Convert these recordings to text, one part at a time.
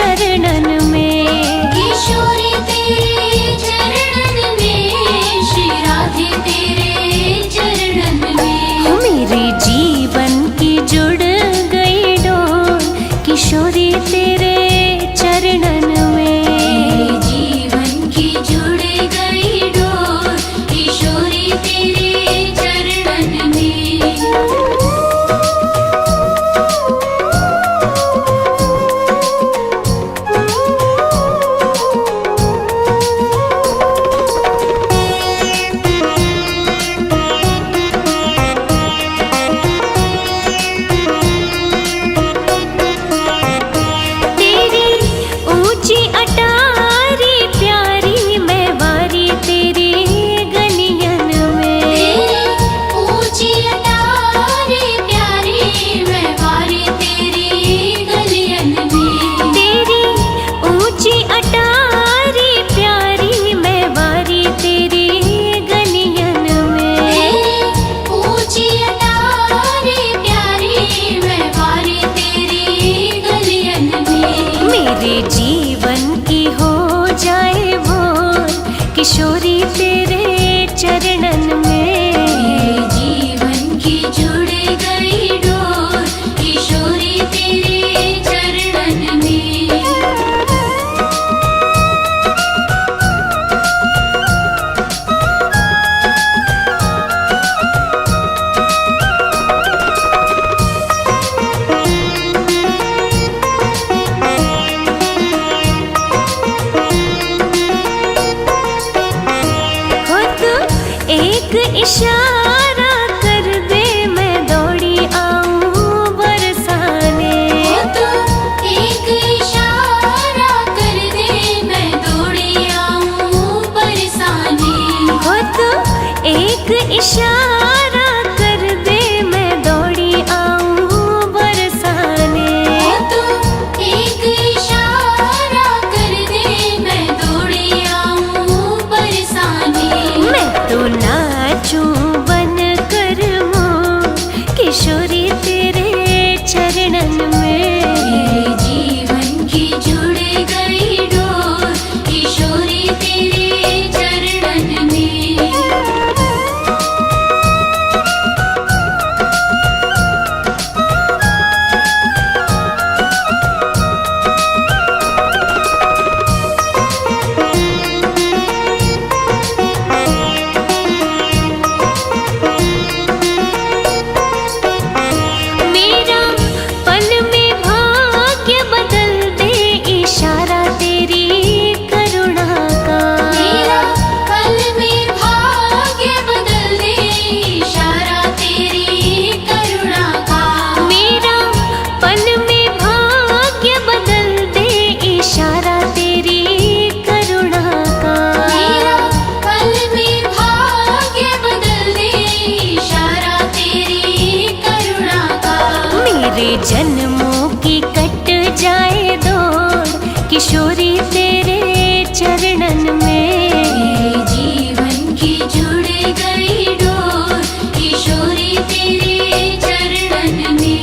चरणन में। किशोरी तेरे चरणन में, श्री राधे तेरे चरणन में। मेरे जीवन की जुड़ गई डोर, किशोरी तेरे चरणन में। मेरे जीवन की जुड़ गई डोर, किशोरी तेरे चरणन में। किशोरी तेरे चरणन में। मेरे जीवन की जुड़ गई डोर, किशोरी तेरे चरणन में। एक इशारा कर दे, मैं दौड़ी आऊं बरसाने। तो एक इशारा कर दे, मैं दौड़ी आऊं बरसाने। हो तो एक इशारा कर दे, मैं दौड़ी आऊं बरसाने। तो एक इशारा कर दे, मैं दौड़ी आऊं बरसाने। मैं तो नाचूं बन कर मोर, किशोरी तेरे चरणन में। मेरे जीवन की जुड़ गई डोर, किशोरी तेरे चरणन में। जन्मों की कट जाए दौड़, किशोरी तेरे चरणन में। मेरे जीवन की जुड़ गई डोर, किशोरी तेरे चरणन में।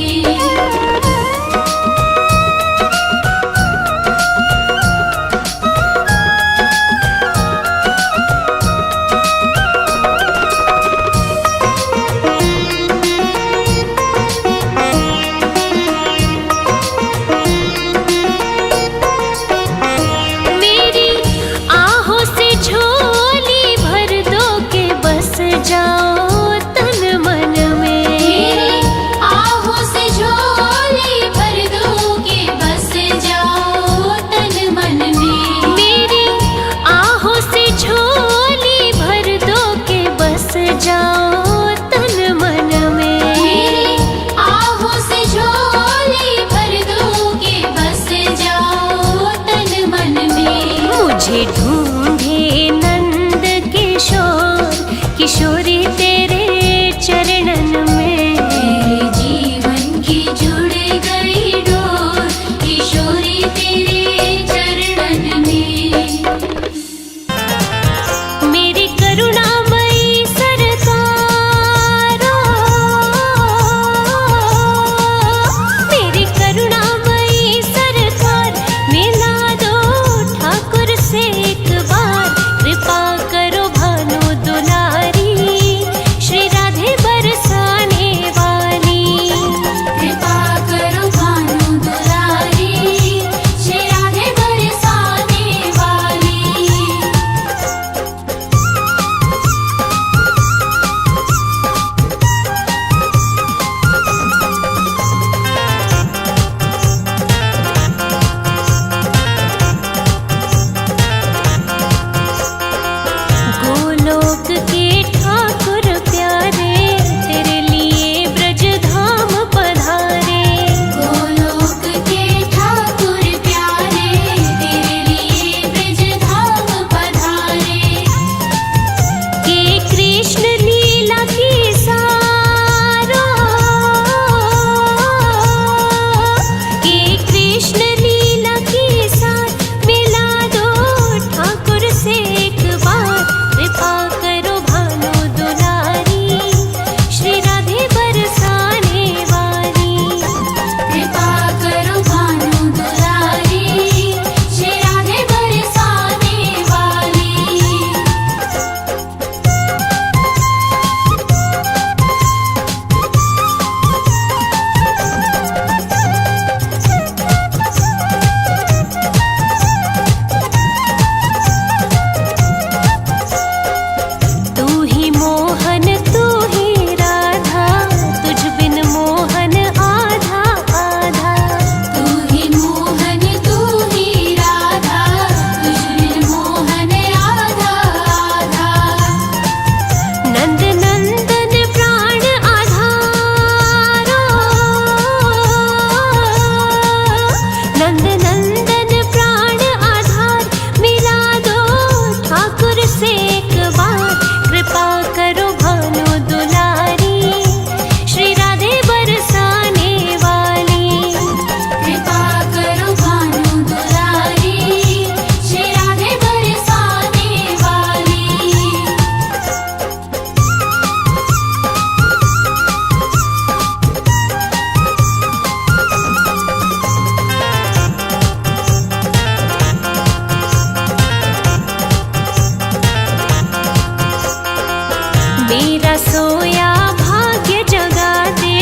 मेरा सोया भाग्य जगा दे,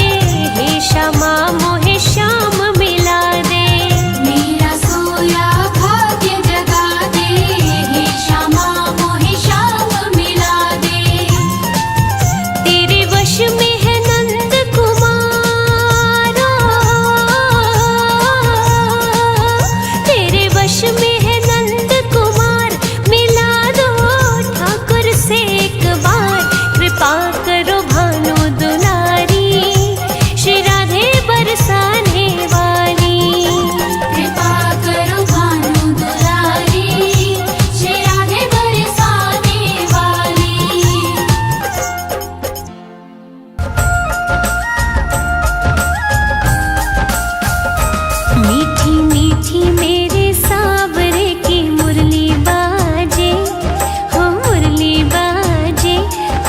हे श्यामा मोहे श्याम मिला दे। मेरा सोया भाग्य जगा दे, हे श्यामा मोहे श्याम मिला दे। तेरे वश में है नंद कुमारा, तेरे वश में है नंद कुमार, मिला दो ठाकुर से एक बार। कृपा करो भानु दुलारी, श्री राधे बरसाने वाली। कृपा करो भानु दुलारी, श्री राधे बरसाने वाली। मीठी मीठी मेरे सावरे की मुरली बाजे, हो मुरली बाजे,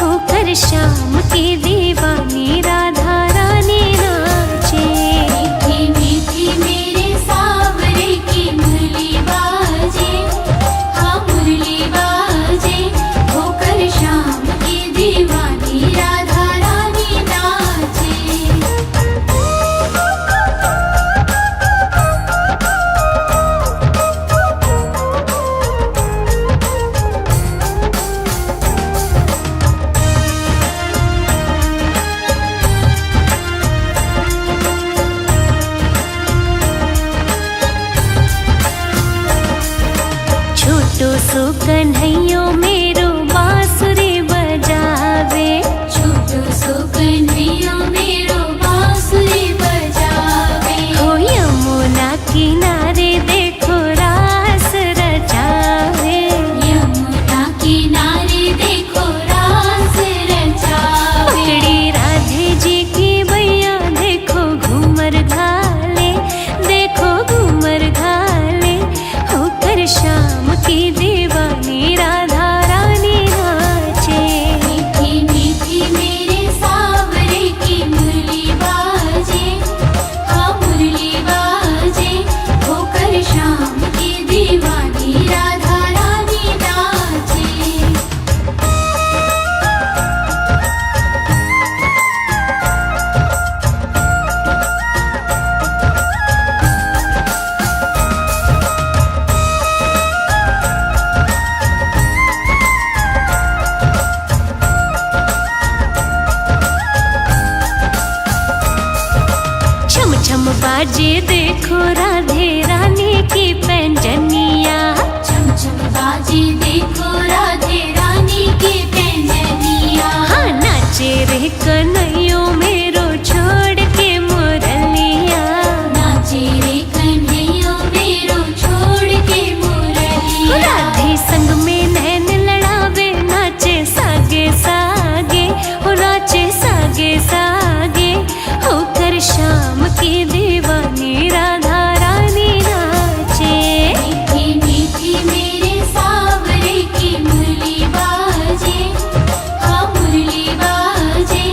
होकर श्याम की दीवानी राधा रानी नाचे। मीठी मीठी मेरे सावरे की मुरली बाजे, हाँ मुरली बाजे, होकर श्याम की दीवानी राधा रानी नाचे। छोटो सो कन्हैयो मेरो बांसुरी बजावे, छोटो सो कन्हैया मेरो बांसुरी बजावे। हो यमुना किनारे देखो रास रचावे। यमुना किनारे देखो रास रचावे। पकड़ी राधे जी की बैया देखो घूमर घाले, देखो घूमर घाले, होकर श्याम की दीवानी राधा रानी नाचे। मीठी मीठी मेरे सावरे की मुरली बाजे, हाँ मुरली बाजे, होकर श्याम की दीवानी राधा रानी नाचे। छम छम बाजे देखो राधे रानी की पैंजनिया। छम छम बाजे देखो राधे रानी की पैंजनिया। हाँ नाचे रे कन्हैयो मेरो छोड़ के मुरलिया। नाचे रे कन्हैया मेरो छोड़ के मुरलिया। राधे संग में नैन लड़ावे, नाचे सागे सागे, हो नाचे सागे सागे, होकर श्याम की दीवानी राधा रानी नाचे। मीठी मीठी मेरे सावरे की मुरली बाजे, हाँ मुरली बाजे,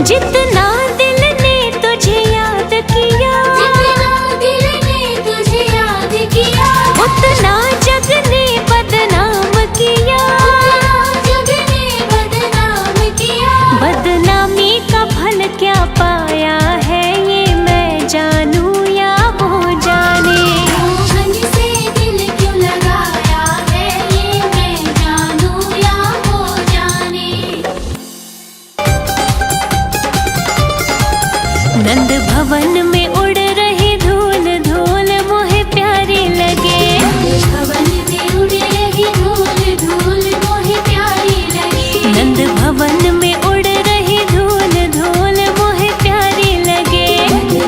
जितना दिल ने तुझे याद किया, जितना दिल ने तुझे याद किया, उतना जग ने बदनाम किया। उतना जग ने बदनाम किया। बदनामी का फल क्या पाया है, ये मैं जानूं या वो जाने। मोहन से दिल क्यों लगाया है, ये मैं जानूं या वो जाने। नंद भवन में उड़ रही धूल धूल मोहे प्यारी लगे। भवन में उड़ रही धूल धूल मोहे प्यारी लगे। नंद भवन में उड़ रही धूल धूल मोहे प्यारी लगे।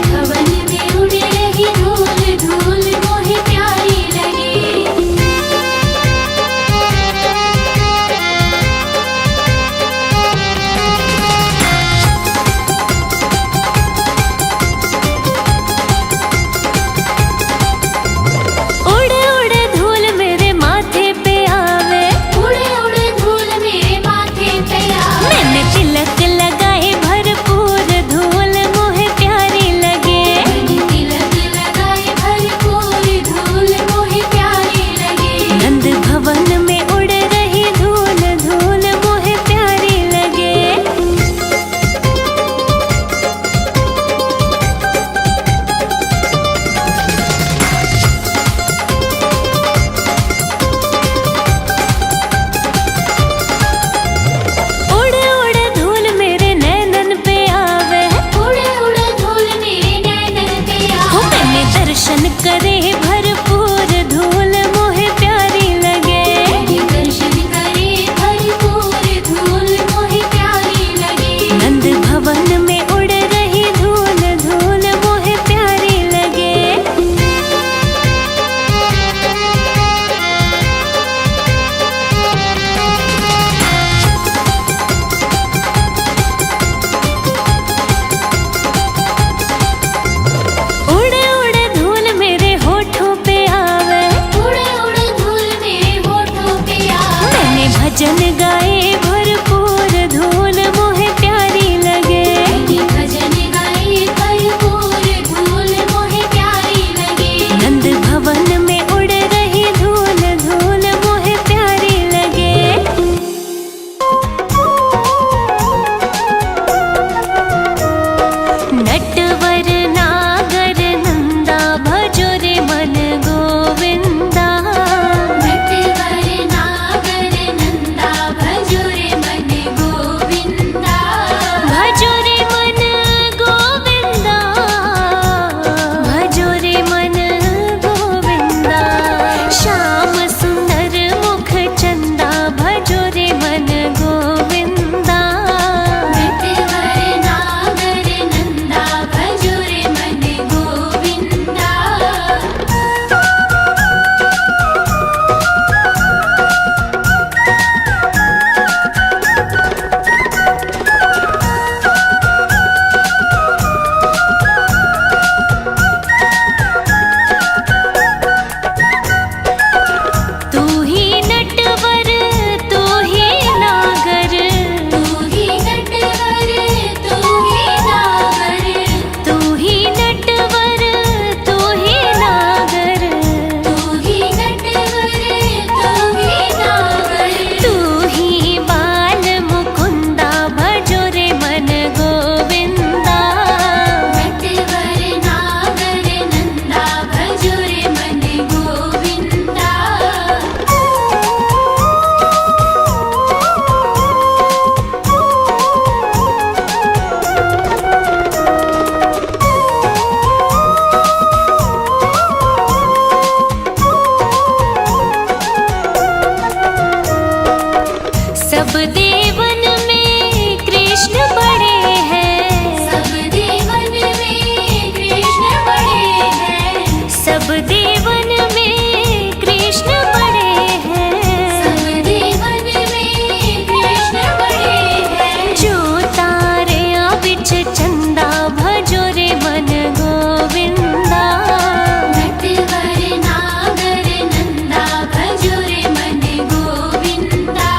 भवन में उड़ रही धूल धूल मोहे प्यारी लगे। उड़ उड़ धूल मेरे माथे पे आवे, उड़े उड़े धूल मेरे माथे पे आवे। मैंने तिलक लगाए भरपूर धूल मोहे प्यारी लगे। मैंने तिलक लगाए भरपूर धूल मोहे प्यारी लगे। नंद भवन में उड़ रही धूल धूल मोहे प्यारी लगे। उड़ उड़ धूल मेरे नैनन पे आवे, उड़े उड़े धूल मेरे नैनन पे हो आवे। मैंने दर्शन करे भरपूर धूल मोहे प्यारी लगे। मैंने दर्शन करे भरपूर धूल मोहे प्यारी लगे। नंद भवन में उड़ रही धूल धूल मोहे प्यारी लगे। उड़ उड़ धूल मेरे होठों पे आवे, उड़े उड़े धूल मेरे होठों पे आवे। मैंने भजन गाए भरपूर धूल मोहे प्यारी लगे। मैंने भजन गाए भरपूर धूल मोहे प्यारी लगे। नंद भवन में उड़ रही धूल धूल मोहे प्यारी लगे। नटवर नागर नंदा भजो रे मन गोविंदा। नटवर नागर नंदा भजो रे मन गोविंदा। भजो रे मन गोविंदा, भजो रे मन गोविंदा। श्याम सुंदर मुख चंदा भजो रे मन गोविंदा। नटवर नागर नंदा भजो रे मन गोविंदा। तू ही नटवर तू ही नागर, तू ही नटवर तू ही नागर। तू ही नटवर तू ही नागर। तू ही नटवर तू ही नागर। तू ही बाल मुकुंदा भजो रे मन गोविंदा। नटवर नागर नंदा भजो रे मन गोविंदा। सब देवन में कृष्ण बड़े हैं, सब देवन में कृष्ण बड़े हैं। सब देवन में कृष्ण बड़े हैं। सब देवन में कृष्ण बड़े हैं। जो तारे बिच चंदा भजो रे मन गोविंदा। नटवर नागर नंदा भजो रे मन गोविंदा।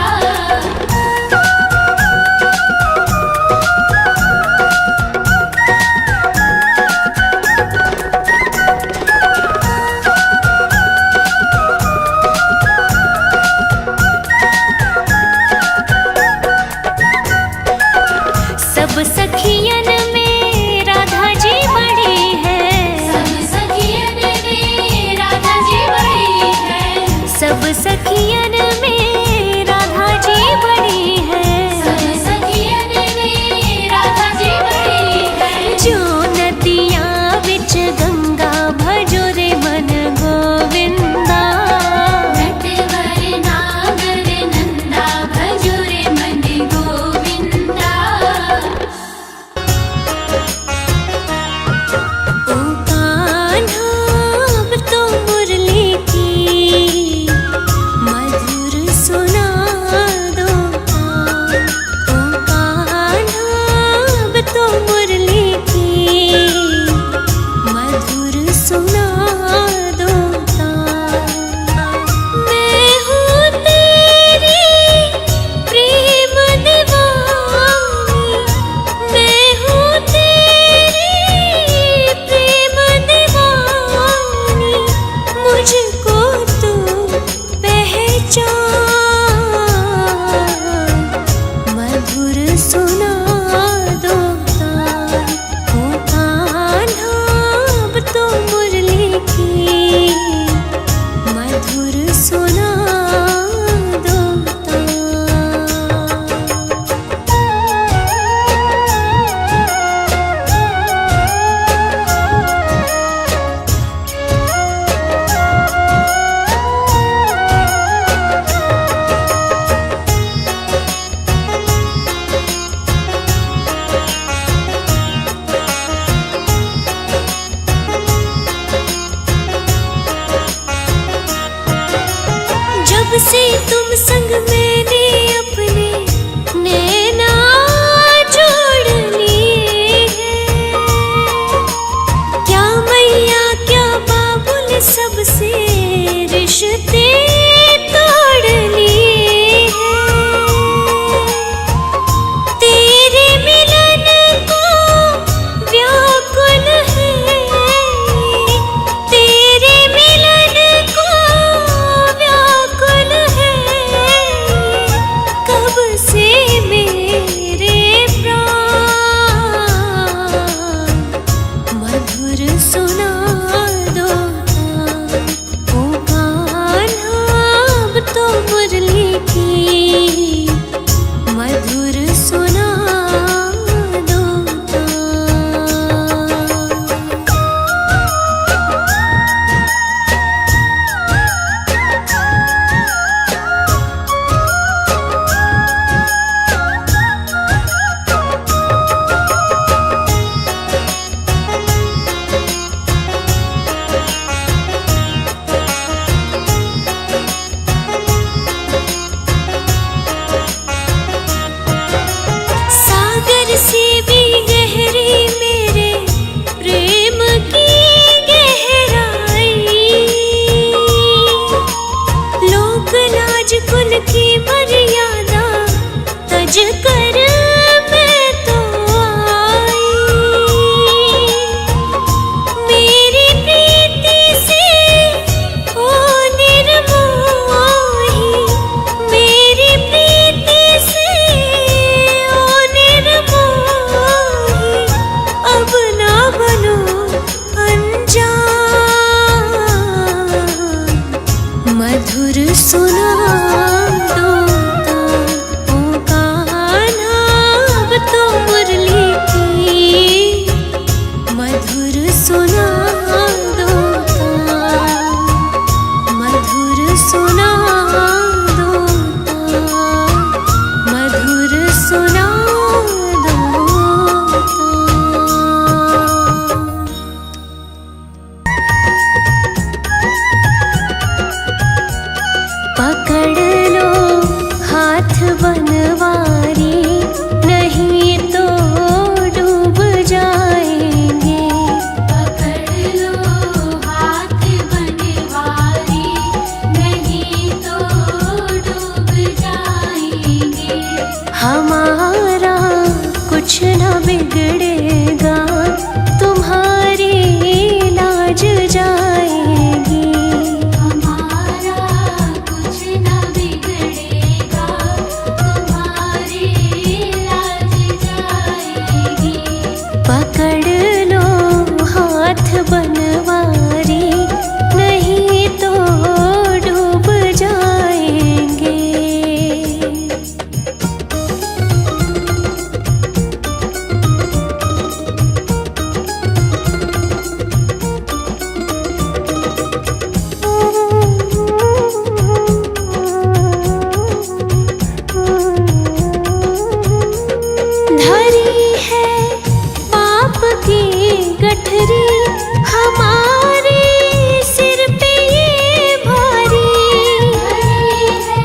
सुना दो पकड़ लो हाथ बनवारी, नहीं तो डूब जाएंगे। पकड़ लो हाथ बनवारी, नहीं तो डूब जाएंगे। हमारा कुछ न बिगड़ेगा, तुम्हारी लाज जाएगी। हमारा कुछ न बिगड़ेगा, तुम्हारी लाज जाएगी। पकड़ लो हाथ बनवारी, नहीं तो डूब जाएंगे। धरी है पाप की गठरी, हमारे सिर पे ये भारी। धरी है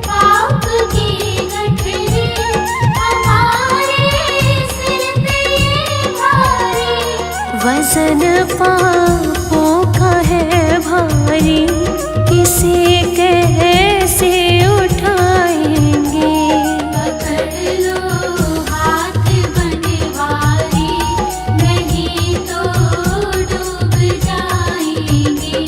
पाप की गठरी, हमारे सिर पे ये भारी। वजन पापों का है भारी, इसे कैसे उठाएंगे। पकड़ लो हाथ बनवारी, नहीं तो डूब जाएंगे।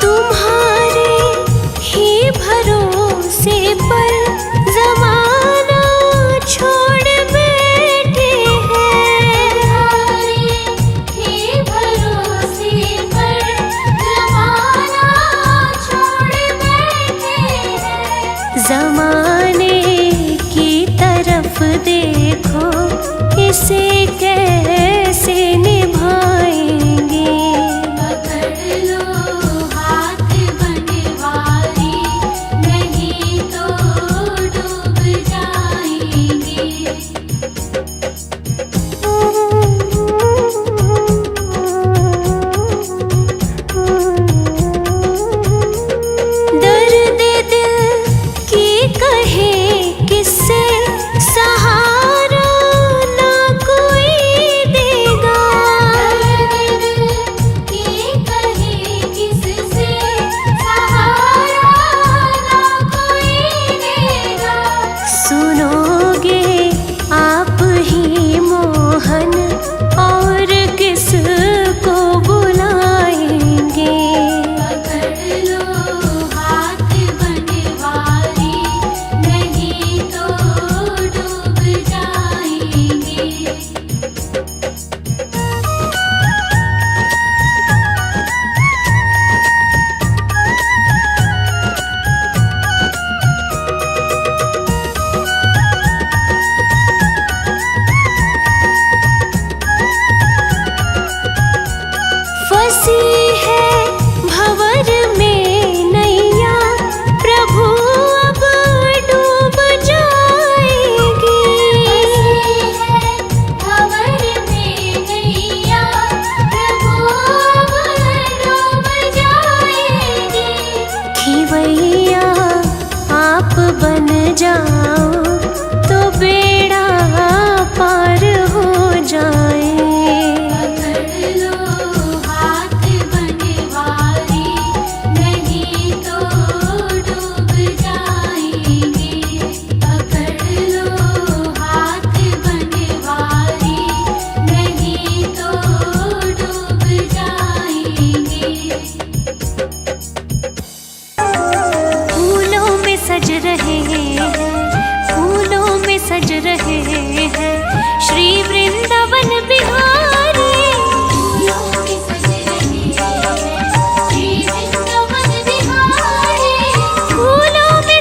तुम्हारे ही भरोसे पर ज़माना छोड़ बैठे हैं। तुम्हारे ही भरोसे पर ज़माना छोड़ बैठे हैं। ज़माने की तरफ देखो, इसे कैसे निभाएंगे। पकड़ लो हाथ बनवारी, नहीं तो डूब जाएंगे। दर्द दिल की कहे किससे, सहारा ना कोई देगा। दर्द दिल की कहे किससे, सहारा ना कोई देगा। सुनोगे आप ही मोहन, और किस को बुलाएंगे। पकड़ लो हाथ बनवारी, नहीं तो डूब जाएंगे। फंसी है भंवर में नैया, प्रभु अब डूब जाएगी। भंवर में नैया, प्रभु अब डूब जाएगी। खिवैया आप बन जाओ, तो बेड़ा पार हो जाए। पकड़ लो हाथ बनवारी, नहीं तो डूब जाएंगे। पकड़ लो हाथ बनवारी, नहीं तो डूब जाएंगे। फूलों में सज रहे हैं, फूलों में सज रहे हैं श्री वृंदावन बिहारी। फूलों में सज रहे हैं श्री वृंदावन बिहारी। फूलों में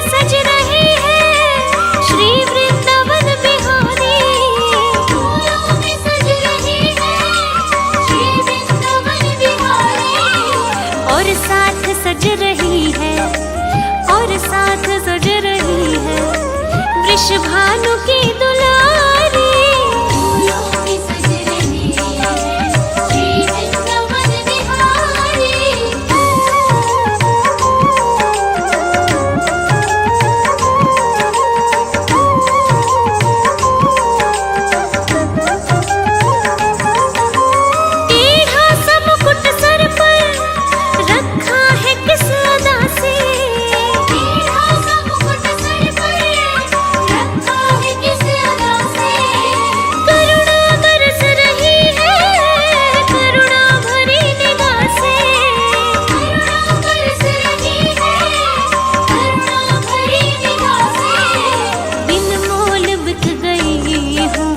साथ सज रही है वृषभानु की दुलारी। फूलों में सज रही है श्री वृंदावन बिहारी। टेढ़ा सा मुकुट सर पर रखा है किस अदा से, टेढ़ा सा मुकुट सर पर रखा है किस अदा से। करुणा बरस रही है करुणा भरी निगाह से। करुणा बरस रही है करुणा भरी निगाह से। बिन मोल बिक गई हूँ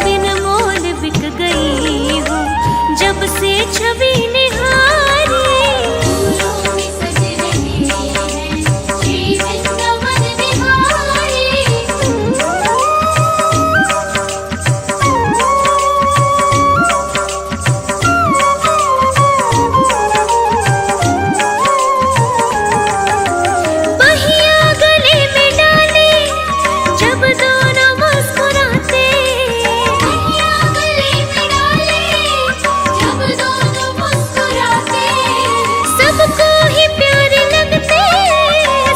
बिन मोल बिक गई हूँ जब से छवि निहारी। फूलों में सज रही है श्री वृंदावन बिहारी। बहिया गले में डाले जब दोनों मुस्कुराते। कहिया गले में डाले जब दोनों मुस्कुराते। सबको ही प्यारे लगते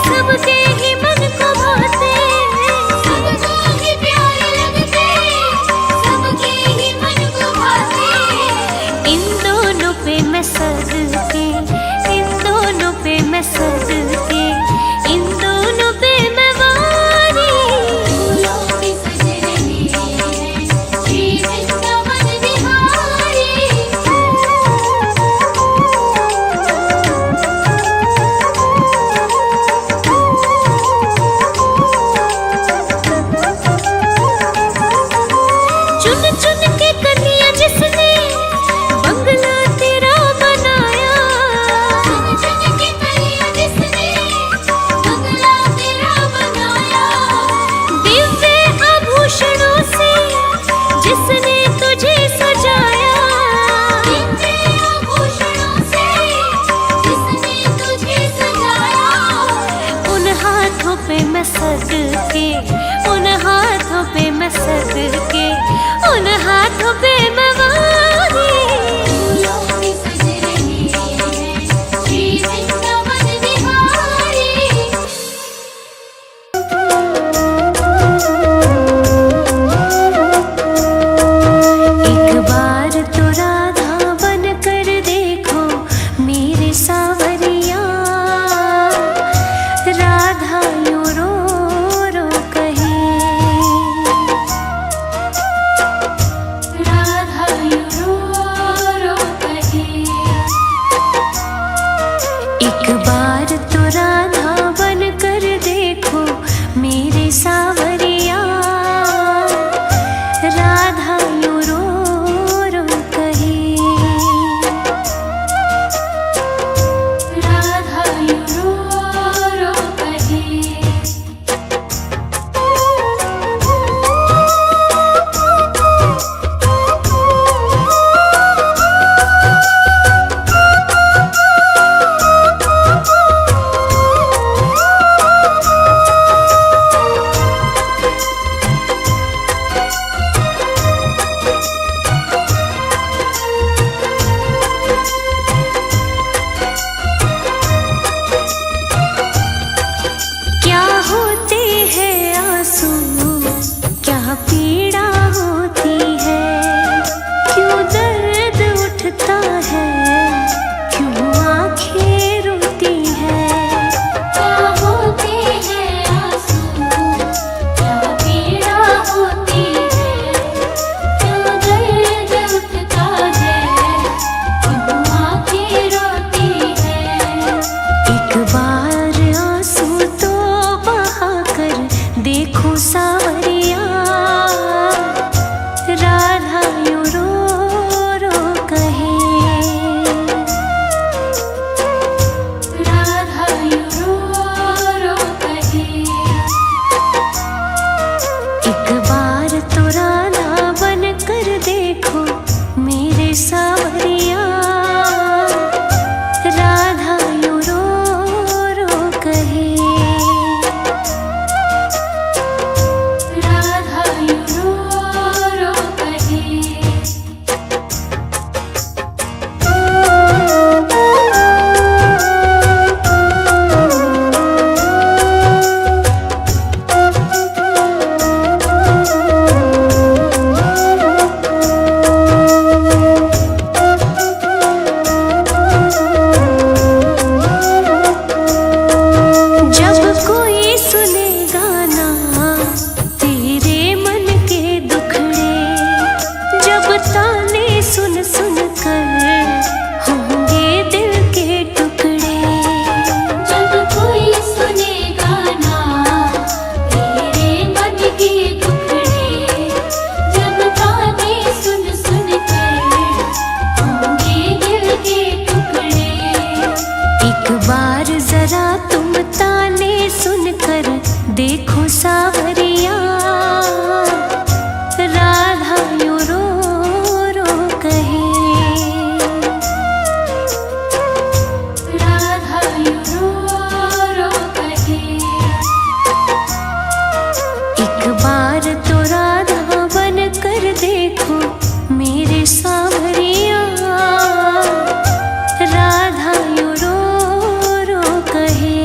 सबके ही मन को भाते। सबको ही प्यारे लगते सबके ही मन को भाते। इन दोनों पे मैं सदके इन दोनों पे मैं सदके इन दोनों पे मैं वारी। फूलों में सज रही है श्री वृंदावन बिहारी। चुन चुन के कन्या जिसने बंगला तेरा बनाया। चुन चुन के कन्या जिसने बंगला तेरा बनाया। दिव्य आभूषणों से जिसने तुझे सजाया। दिव्य आभूषणों से जिसने तुझे सजाया। उन हाथों पे मैं सदके उन हाथों पे मैं सदके उन हाथों पे मैं वारी। फूलों में सज रही है श्री वृंदावन बिहारी। एक बार तो राधा बन कर देखो मेरे सावरिया। राधा यूं रो रो कहे। राधा यूं रो रो कहे। एक बार तो राधा बन कर देखो मेरे सावरिया। राधा यूं रो रो कहे। राधा यूं रो रो कहे। क्या होते हैं आंसू क्या पीड़ा होती है। क्यों दर्द उठता है क्यों आंखें रोती है। क्या होते हैं आंसू क्या पीड़ा होती है। क्यों दर्द उठता है क्यों आंखें रोती है। एक बार आंसू तो बहा कर देखो सावरिया। देखो सावरिया, राधा यूं रो रो कहे, राधा यूं रो रो कहे। एक बार तो राधा बन कर देखो मेरे सावरिया, राधा यूं रो रो कहे।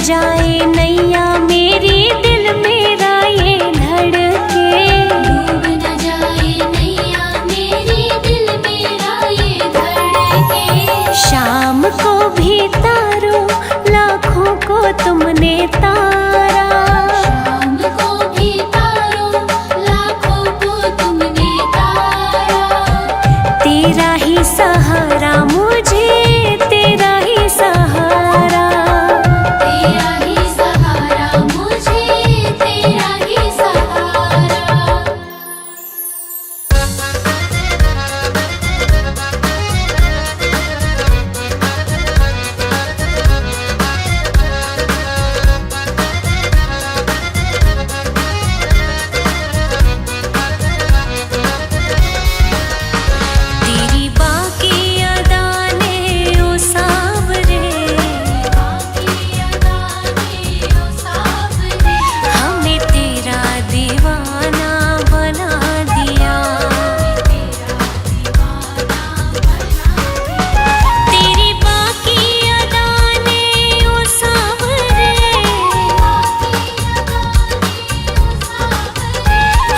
जाए नैया मेरी दिल मेरा ये धड़के। डूब न जाए नैया मेरी दिल मेरा ये धड़के। शाम को भी तारो लाखों को तुमने तारा। शाम को भी तारो लाखों को तुमने तारा। तेरा ही सहारा मुझे, तेरा ही सहारा। तेरा ही सहारा मुझे, तेरा ही सहारा। तेरी बाकी अदाने ओ सावरे, हमें तेरा दीवाना बना दिया। तेरी बाकी अदाने ओ सावरे,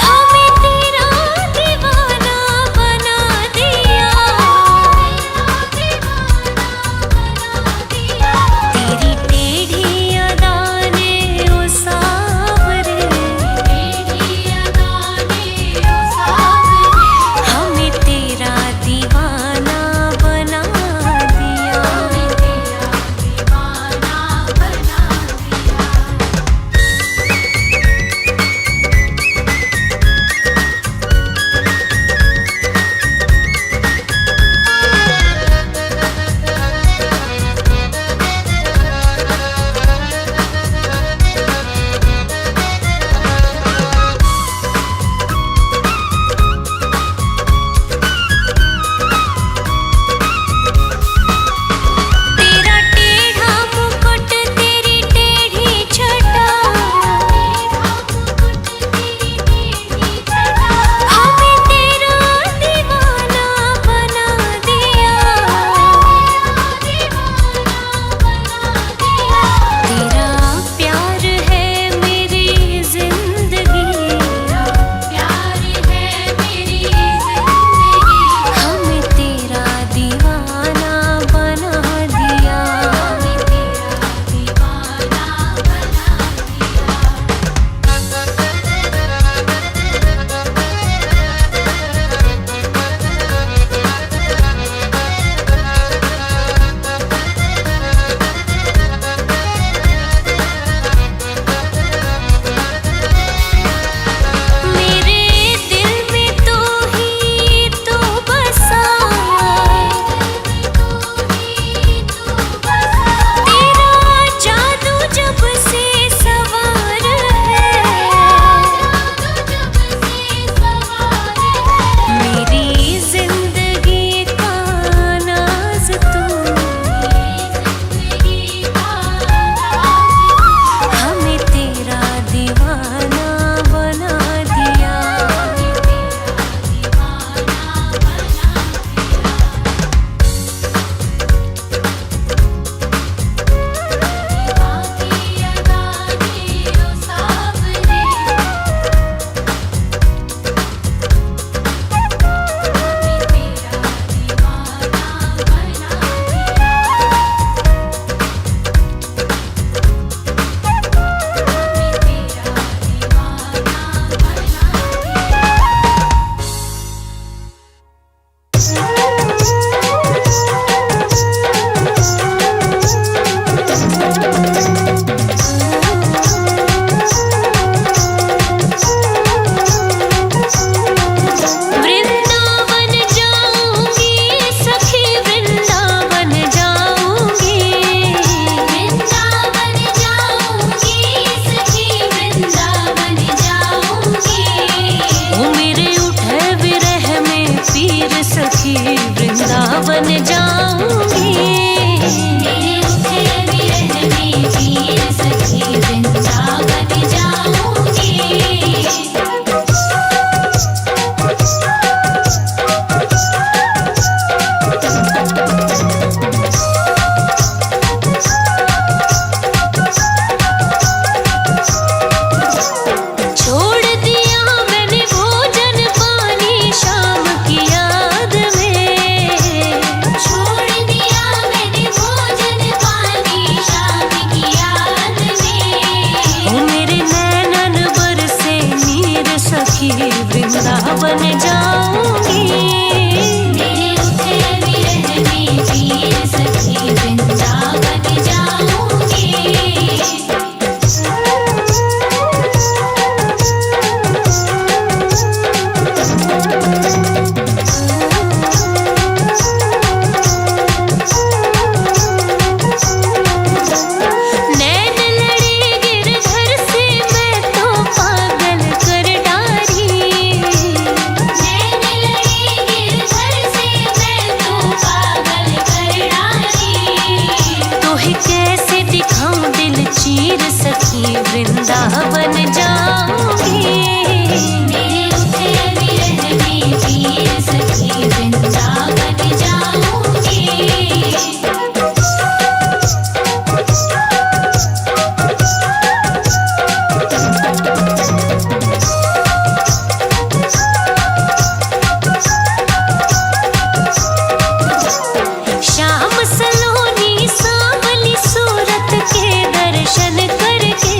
हमें तेरा दीवाना बना दिया। तेरी टेढ़ी अदाने ओ सावरे, हमें तेरा दीवाना बना दिया। तेरा टेढ़ा मुकुट तेरी टेढ़ी छटा, हमें तेरा दीवाना बना दिया। तेरा प्यार है मेरी जिंदगी, हमें तेरा दीवाना बना दिया। मेरे दिल में तो ही तो बसा, तेरा जादू जब से सवार है। मेरी जिंदगी का नाज तू, हमें तेरा दीवाना बना दिया। वृंदावन जाऊंगी सखी, वृंदावन जाऊंगी। वृंदावन जाऊंगी सखी, वृंदावन जाऊंगी। ओ मेरे उठे विरह में पीर सखी, वृंदावन जाऊंगी। मेरे उठे विरह में पीर सखी, वृंदावन जाऊंगी। वृंदावन जाऊंगी। मेरे रुखे विरह में पीर सखी वृंदावन जाऊंगी। श्याम सलोनी सांवली सूरत के दर्शन करके,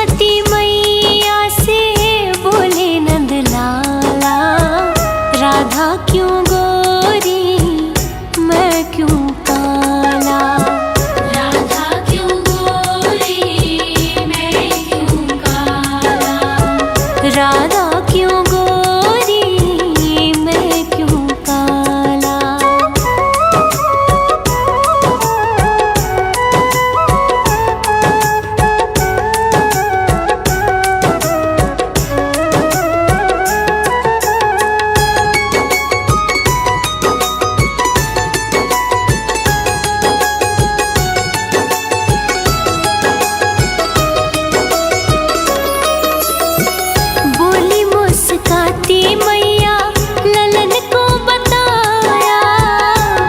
यशोमती मैया से बोले नंद लाला, राधा क्यों गोरी मैं क्यों काला। राधा क्यों गोरी मैं क्यों काला। राधा क्यों गोरी मैं क्यों काला। बोली मुस्काती मैया ललन को बताया।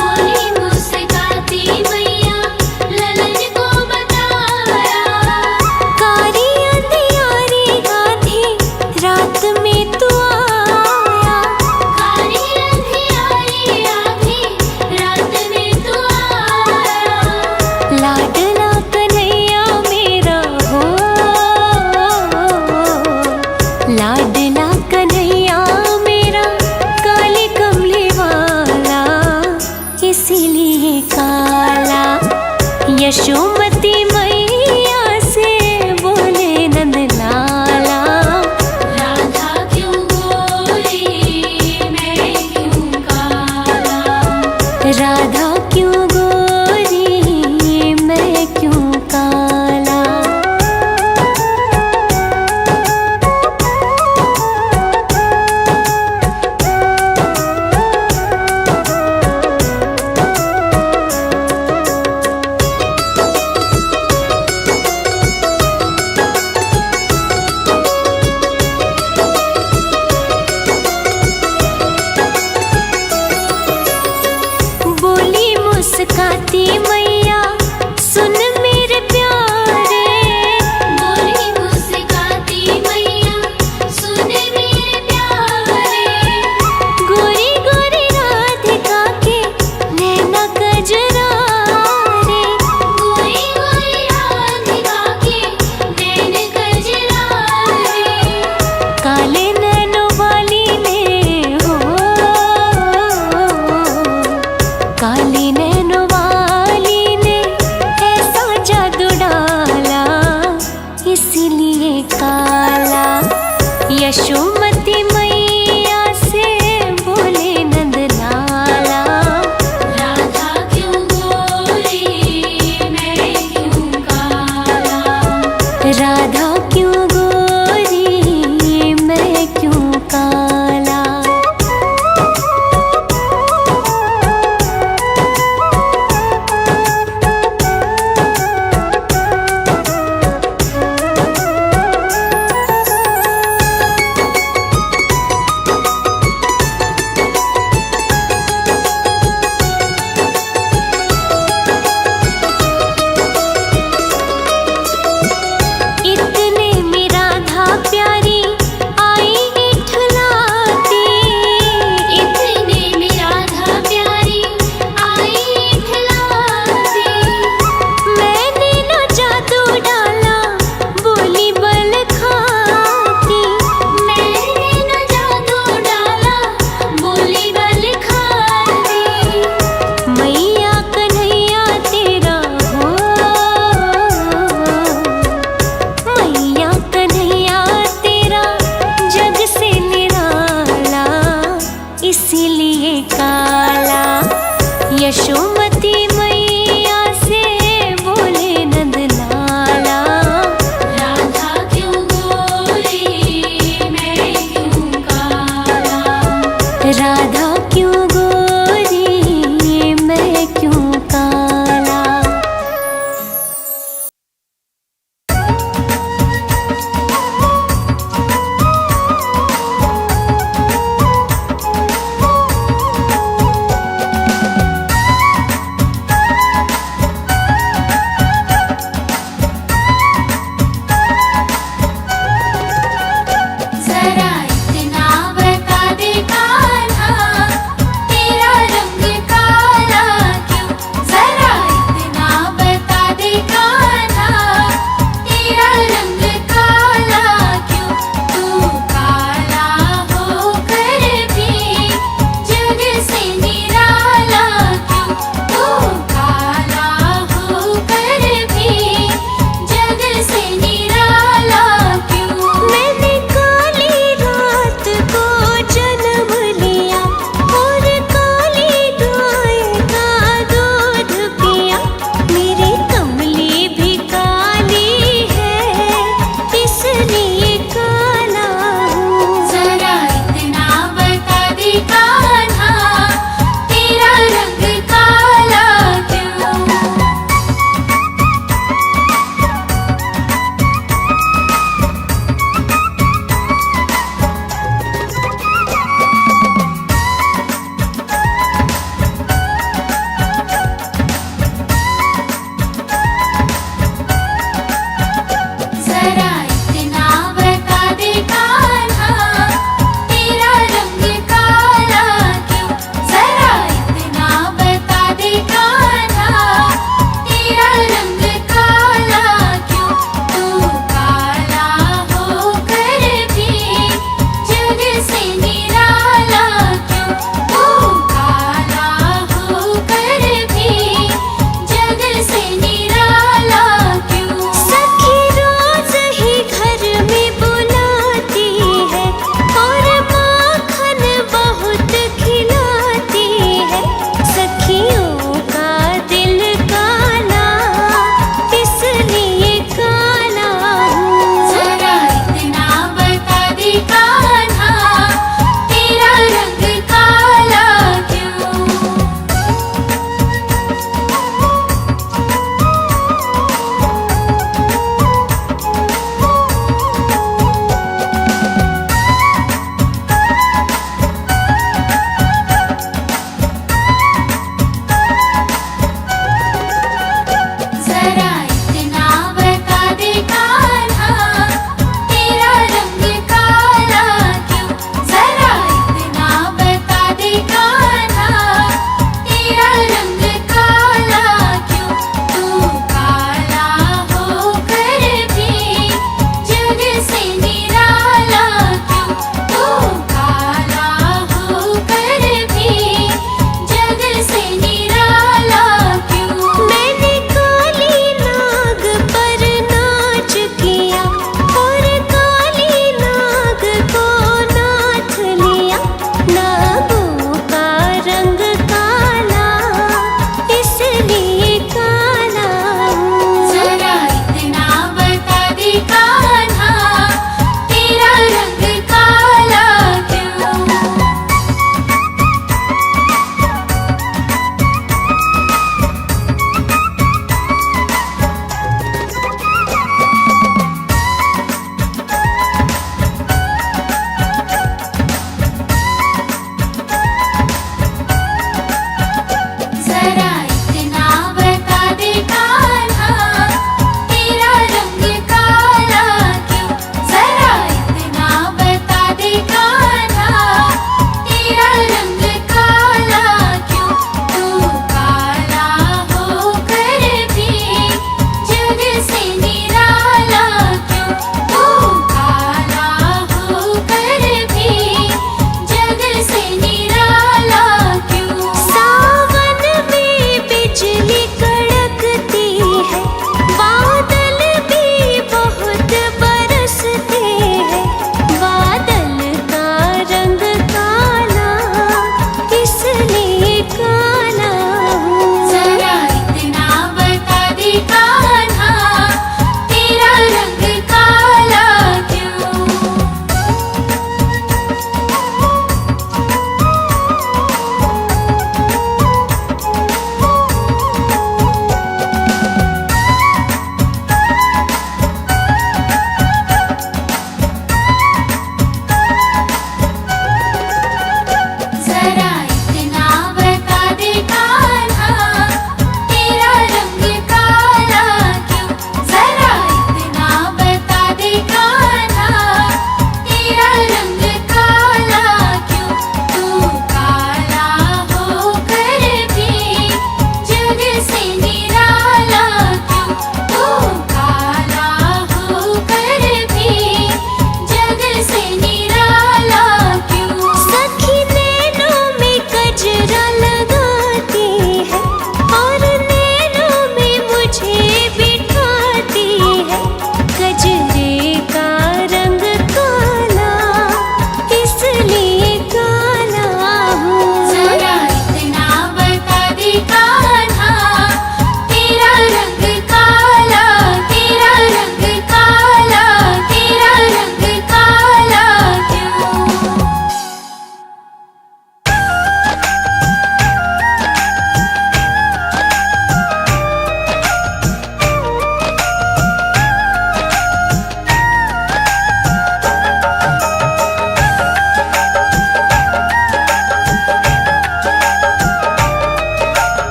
बोली मुस्काती मैया ललन को बताया। कारी अंधियारी आधी रात में तू आया। कारी अंधियारी आधी रात में तू आया। लाडला कन्हैया मेरा हो, लाडला कन्हैया मेरा काले कमले वाला, इसीलिए काला। यशोमती मैया से बोले नंद लाला, राधा क्यों गोरी मैं क्यों काला। राधा क्यों गोरी मैं क्यों काला। बोली मुस्काती मैया सुन मेरे प्यारे। बोली मुस्काती मैया सुन मेरे प्यारे। गोरी गोरी राधिका के नैना कजरा रे। गोरी गोरी राधिका के नैन कजरा रे। काले नैनों वाली ने हो, काली नैनों वाली ने ऐसा जादू डाला, इसीलिए काला। यशोमती मैया से बोले नंद लाला, राधा क्यों गोरी मैं क्यों काला। राधा क्यों गोरी मैं क्यों काला। इतने में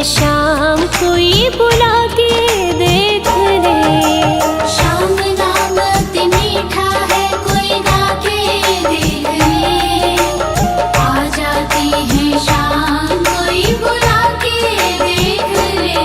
शाम कोई बुला के देख ले। शाम नाम अति मीठा है, कोई गा के देख ले। आ जाती है शाम कोई बुला के देख ले।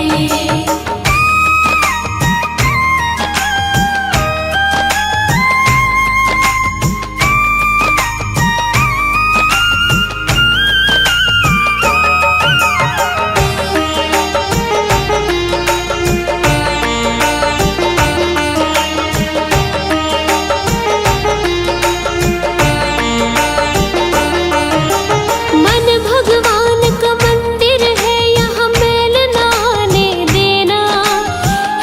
मन भगवान का मंदिर है, यहाँ मेल ना आने देना।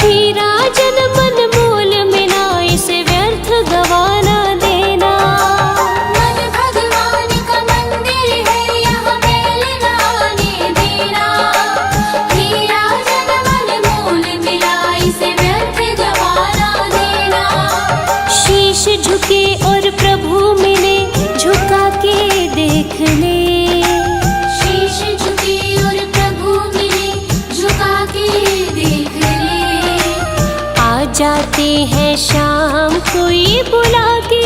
हीरा जन मन मोल मिला, इसे व्यर्थ गवाना देना। मन भगवान का मंदिर है, यहाँ मेल ना आने देना। हीरा जन मन मोल मिला, इसे व्यर्थ गवाना देना। शीश झुके और प्रभु मिले, झुका के देख ले। शीश झुके और प्रभु मिले, झुका के देख ले। आ जाते हैं शाम कोई बुला के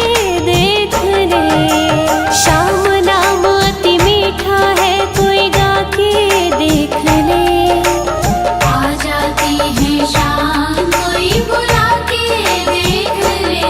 देख ले। शाम नाम अति मीठा है, कोई गा के देख ले। आ जाती है शाम कोई बुला के देख ले।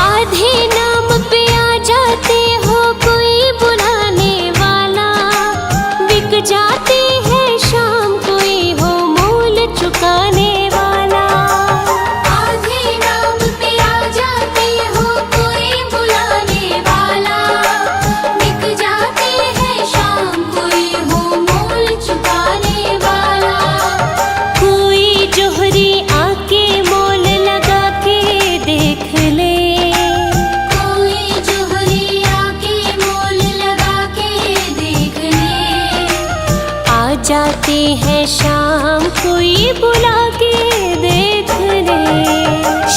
आधे नाम पे आ जाते हो, कोई बुलाने वाला। बिक जाते हैं शाम, कोई हो मोल चुकाने वाला। आधे नाम पे आ जाते हो, कोई बुलाने वाला। बिक जाते हैं शाम, कोई हो मोल चुकाने वाला। कोई जोहरी आके मोल लगा के देख ले। कोई जोहरी आके मोल लगा के देख ले। आ जाते हैं शाम कोई बुला के देख ले।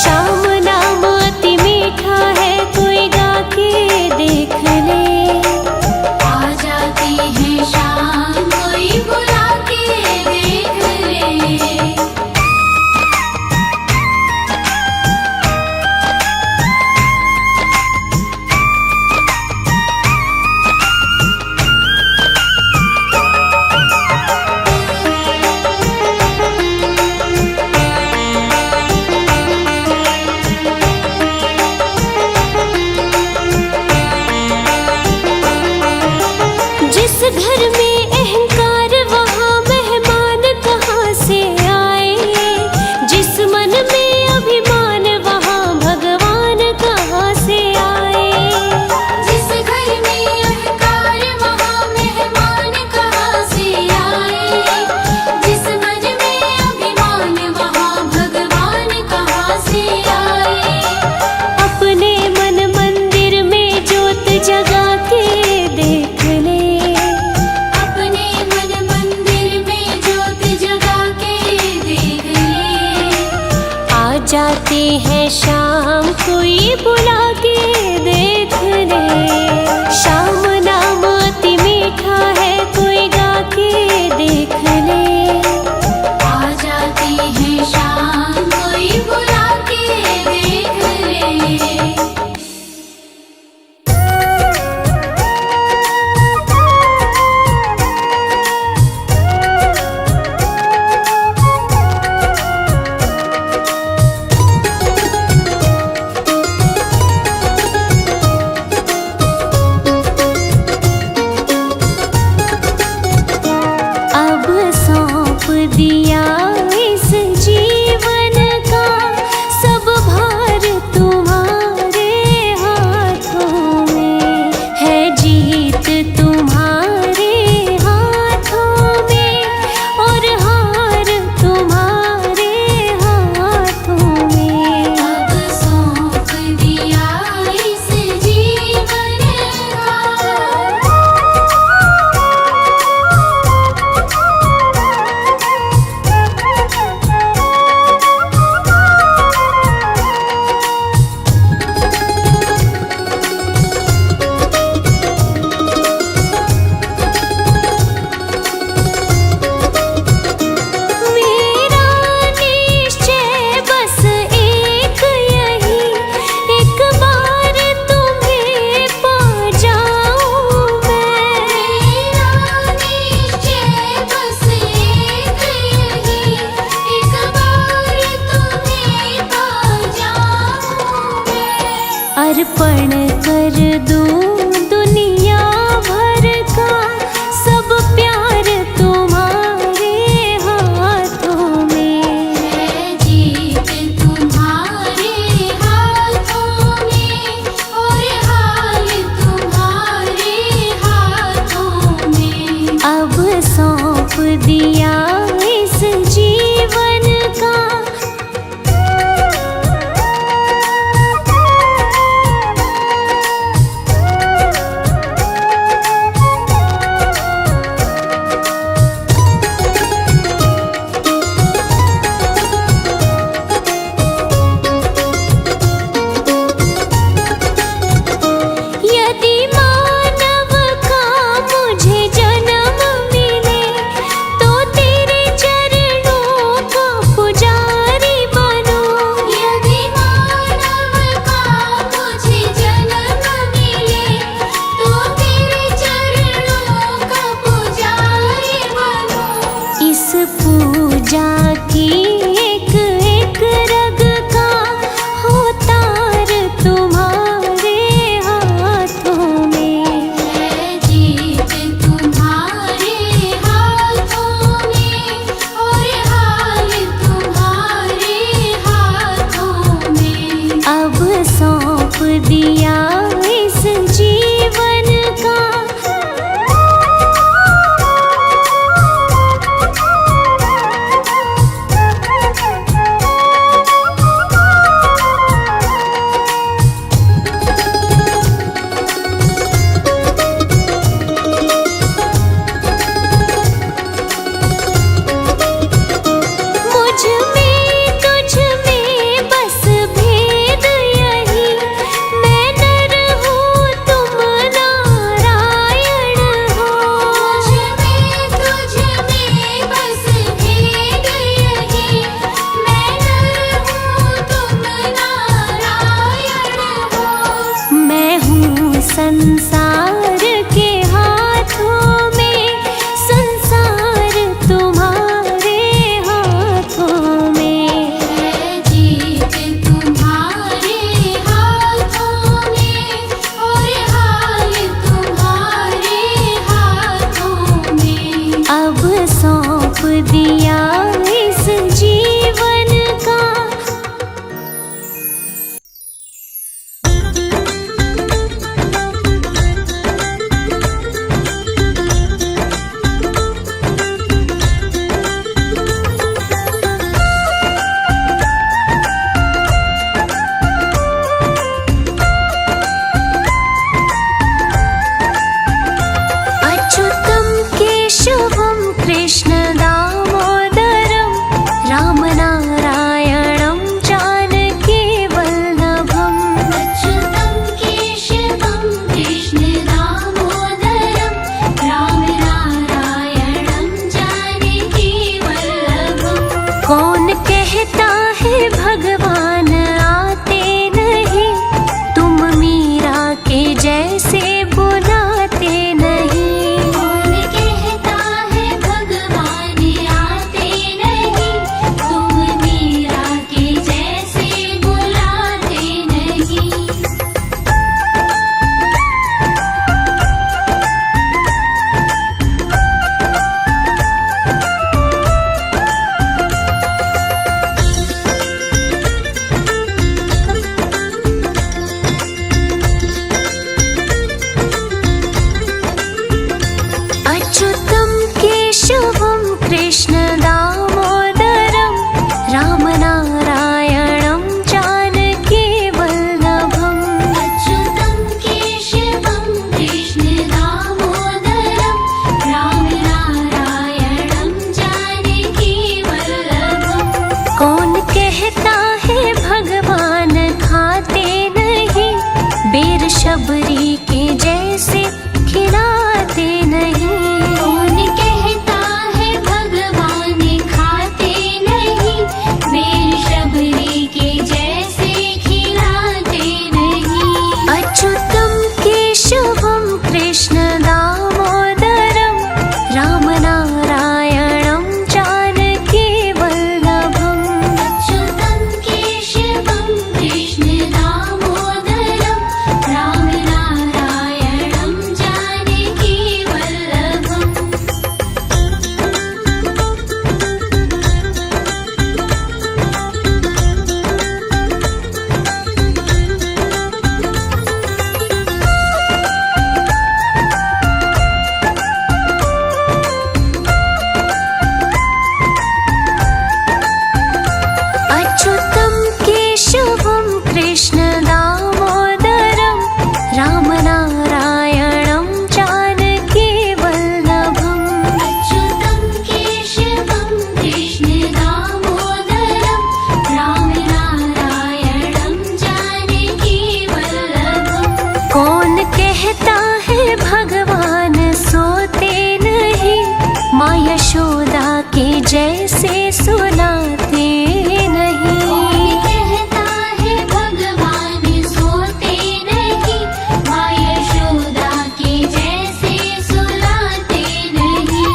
शाम नाम अति मीठा है, कोई गा के देख ले। आ जाती है शाम कोई बुला के देख ले। अर्पण कर दूं दुनिया भर का सब प्यार तुम्हारे हाथों में। है जीत तुम्हारे हाथों में और हाल तुम्हारे हाथों में। अब सौंप दिया इस जीवन का यदि मानव का मुझे जन्म मिले तो तेरे चरणों का पुजारी बनूं। यदि मानव का मुझे जन्म मिले तो तेरे चरणों का पुजारी बनूं। इस पूजा की एक एक रग का हो तार तुम्हारे हाथों में। है जीत तुम्हारे हाथों में और हाल तुम्हारे हाथों में। अब सौंप दिया इस जीवन का मुझ में तुझ में बस भेद यही। मैं नर हूँ तुम नारायण हो। मुझ में तुझ में बस भेद यही। मैं नर हूँ तुम नारायण हो। मैं हूँ संसार के हाथों में संसार तुम्हारे हाथों में। है जीत तुम्हारे हाथों में और हाल तुम्हारे हाथों में। अब सौंप दिया इस जीवन का अच्युतं केशवं कृष्ण दामोदरं के जैसे सुनाते नहीं। कौन कहता है भगवान सोते नहीं, माँ यशोदा के जैसे सुलाते नहीं।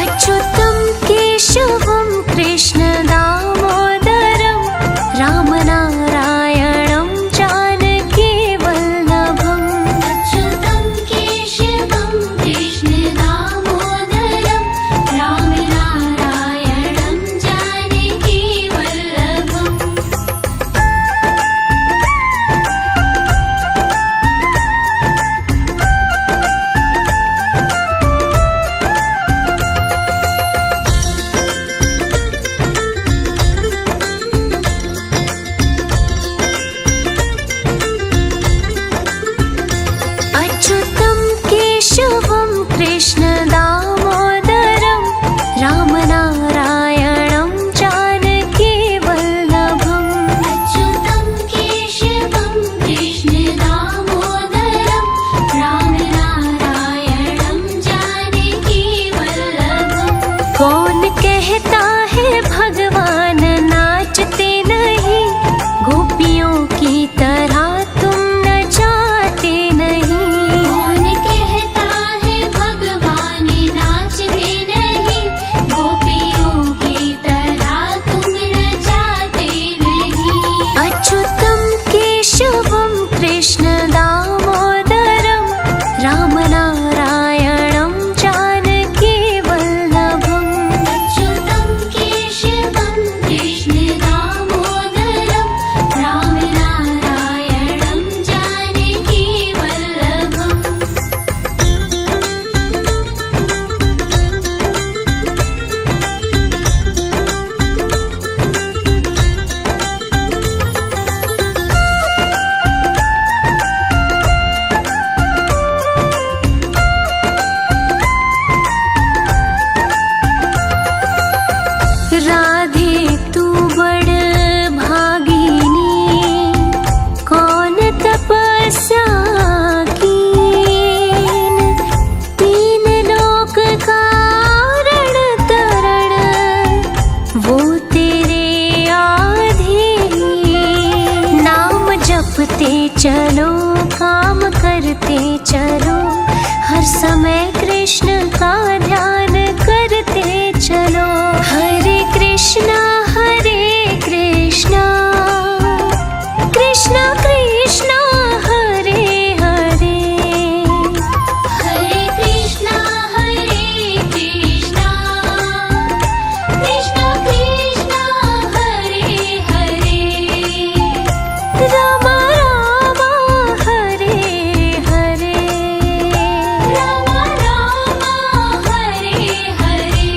अच्युतं केशवं कृष्ण दामोदरं रामनारायणं जानकी वल्लभम्। अच्युतं केशवं कृष्ण दामोदरं रामनारायणं जानकी वल्लभम्। अच्युतं केशवं कृष्ण दामोदरं रामनारायणं जानकी वल्लभम्। अच्युतं केशवं कृष्ण दामोदरं रामनारायणं जानकी वल्लभम्। कौन कहता है भगवान नाचते नहीं, गोपियों की तरह तुम नचाते नहीं। कौन कहता है भगवान नाचते नहीं, गोपियों की तरह तुम नचाते नहीं। अच्युतं केशवं कृष्ण दामोदरं रामनारायणं जानकी वल्लभम्। अच्युतं केशवं कृष्ण दामोदरं रामनारायणं जानकी वल्लभम्। राधे तू बड़ भागिनी, कौन तपस्या कीन, तीन लोक कारण तरण वो तेरे आधीन। नाम जपते चलो काम करते चलो, हर समय कृष्ण का ध्यान करते चलो। हरे कृष्णा कृष्णा कृष्णा हरे हरे। हरे कृष्णा कृष्णा कृष्णा कृष्णा हरे हरे। राम राम हरे हरे। राम राम हरे हरे।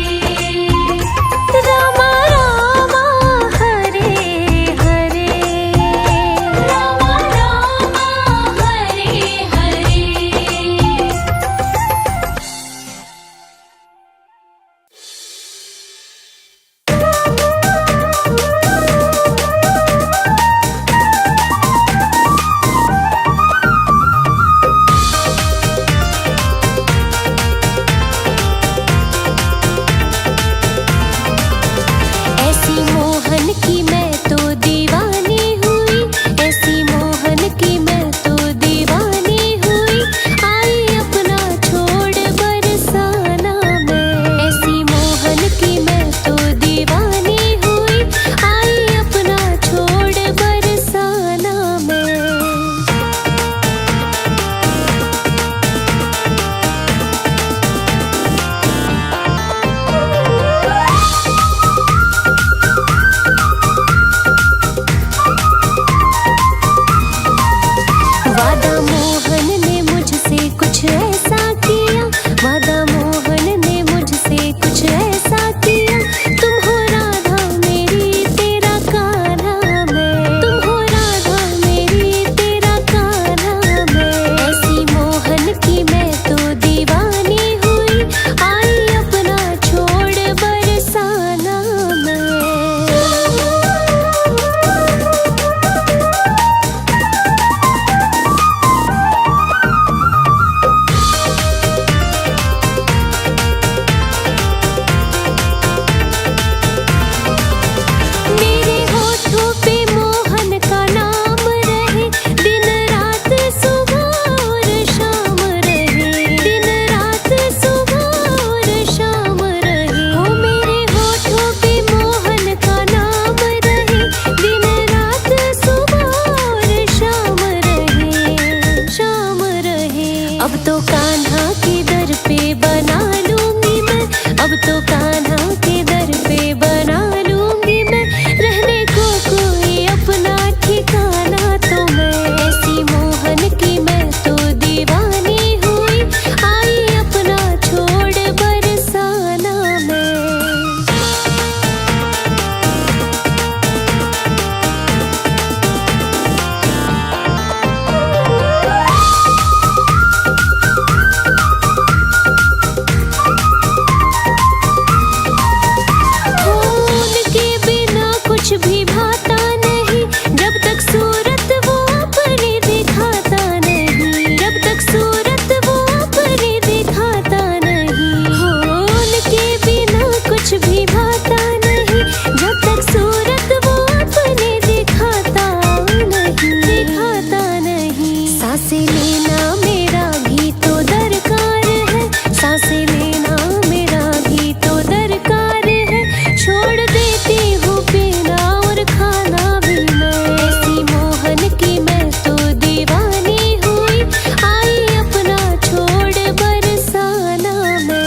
अब तो कान्हा के दर पे बना लूंगी मैं, अब तो कान्हा के दर पे बना लूंगी मैं, रहने को कोई अपना ठिकाना तो मैं, ऐसी मोहन की मैं तो दीवानी हुई, आई अपना छोड़ बरसाना मैं। उनके बिना कुछ भी भाता नहीं, जब तक सूरत वो अपनी दिखाता नहीं, जब तक सूरत वो अपनी दिखाता नहीं। हो उनके बिना कुछ भी भाता नहीं, जब तक सूरत वो अपनी दिखाता नहीं, दिखाता नहीं। सांसें लेना मेरा भी तो दरकार है, सांसें लेना मेरा भी तो दरकार है, छोड़ देती हूँ पीना और खाना भी मैं, ऐसी मोहन की मैं तो दीवानी हुई, आई अपना छोड़ बरसाना मैं।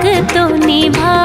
तो निभा